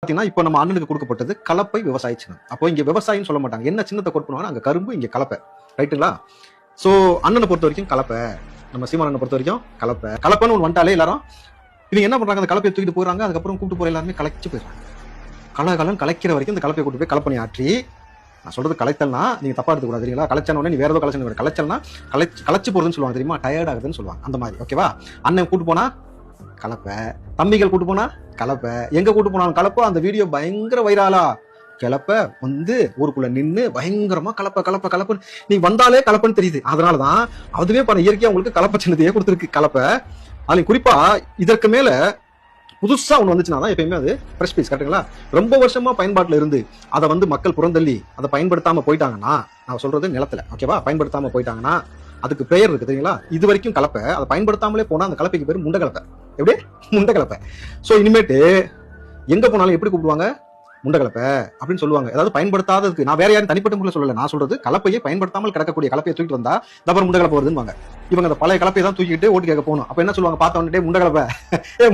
பாத்தீங்கன்னா இப்ப நம்ம அண்ணனுக்கு கொடுக்கப்பட்டது கலப்பை விவசாய சின்னம். அப்போ இங்க விவசாயின்னு சொல்ல மாட்டாங்க. என்ன சின்னத்தை கோட் பண்ணுவாங்க, அங்க கரும்பு, இங்க கலப்பை. ரைட்டுங்களா? சோ அண்ணனை பொறுத்த வரைக்கும் கலப்பை, நம்ம சீமான் அண்ணனை பொறுத்த வரைக்கும் கலப்பை. கலப்பைன்னு ஒன்று வந்துட்டாலே எல்லாரும் இவங்க என்ன பண்றாங்க, அந்த கலப்பையை தூக்கிட்டு போயிடறாங்க. அதுக்கப்புறம் கூட்டு போற எல்லாருமே கலைச்சு போயிடுறாங்க. கலகலன்னு கலைக்கிற வரைக்கும் இந்த கலப்பையை கூட்டு போய் கலப்பணி ஆற்றி, நான் சொல்றது கலைத்தல்னா நீங்க தப்பா எடுத்துக்கூடாது தெரியுங்களா? கலைச்சான உடனே நீ வேற ஏதோ கலைச்சு, கலைச்சல்னா கலைச்சு போறதுன்னு சொல்லுவாங்க தெரியுமா? டயர்ட் ஆகுதுன்னு சொல்லுவாங்க. அந்த மாதிரி ஓகேவா? அண்ணன் கூட்டு போனா கலப்பை, தம்பிகள் கூட்டு போனா கலப்பை, எங்க கூட்டு போனாலும் கலப்பை. அந்த வீடியோ பயங்கர வைரலா, கலப்பை வந்து ஊருக்குள்ள நின்று பயங்கரமா கலப்பை கலப்பை கலப்பை, நீ வந்தாலே கலப்பன்னு தெரியுது. அதனாலதான் அதுவே பண்ண இயற்கையா உங்களுக்கு கலப்பை சின்னத்தையே கொடுத்துருக்கு கலப்பை. அதுல குறிப்பா இதற்கு மேல புதுசா ஒண்ணு வந்துச்சுன்னா தான் எப்பயுமே அது ஃப்ரெஷ் பீஸ். கரெக்டுங்களா? ரொம்ப வருஷமா பயன்பாட்டுல இருந்து அதை வந்து மக்கள் புறந்தள்ளி அதை பயன்படுத்தாம போயிட்டாங்கன்னா, நான் சொல்றது நிலத்துல ஓகேவா, பயன்படுத்தாம போயிட்டாங்கன்னா அதுக்கு பெயர் இருக்கு தெரியுங்களா? இது வரைக்கும் கலப்பை, அதை பயன்படுத்தாமலே போனா அந்த கலப்பைக்கு பேர் முண்டை கலப்பை. எப்படி? முண்டை கலப்பை. சோ இனிமேட்டு எங்க போனாலும் எப்படி கூப்பிடுவாங்க, முண்டை கலப்பை அப்படின்னு சொல்லுவாங்க. அதாவது பயன்படுத்தாததுக்கு. நான் வேற யாரும் தனிப்பட்ட முறையில் சொல்லல, நான் சொல்றது கலப்பையை பயன்படுத்தாமல் கிடக்கக்கூடிய கலப்பையை தூக்கிட்டு வந்தா தப்பர் முண்டை கலப்பை வருதுன்னு. இவங்க அந்த பழைய கலப்பையை தான் தூக்கிட்டு ஓட்டு கேட்க போகணும். அப்ப என்ன சொல்லுவாங்க, பார்த்த உடனே முண்டை கலப்பை,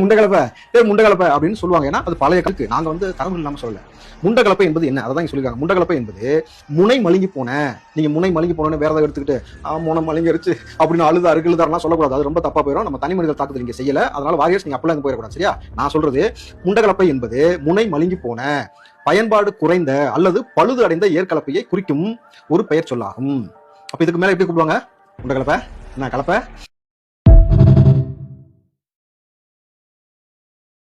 முண்டை கலப்பை, முண்டை கலப்பை அப்படின்னு சொல்லுவாங்க. ஏன்னா அது பழைய கலக்கு. நாங்க வந்து தரவு இல்லாம சொல்லல. முண்டை கலப்பை என்பது என்ன, அதான் சொல்லிருக்காங்க. முண்டை கலப்பை என்பது முனை மழுங்கி போன, நீங்க முனை மழுங்கி போனோன்னு வேற ஏதாவது எடுத்துக்கிட்டு முனை மழுங்கிருச்சு அப்படின்னு அழுது அருகில்தான் சொல்லக்கூடாது. அது ரொம்ப தப்பா போயிடும். நம்ம தனி மனித தாக்குதல் நீங்க செய்யல. அதனால வாரியர்ஸ் நீங்க அப்பெல்லாம் போயிடக்கூடாது. சரியா? நான் சொல்றது முண்டை கலப்பை என்பது முனை மழுங்கி போன, பயன்பாடு குறைந்த அல்லது பழுது அடைந்த ஏற்கலப்பையை குறிக்கும் ஒரு பெயர் சொல்லாகும். அப்ப இதுக்கு மேல எப்படி கூப்பிடுவாங்க, முண்டை கலப்பை, என்ன கலப்பை?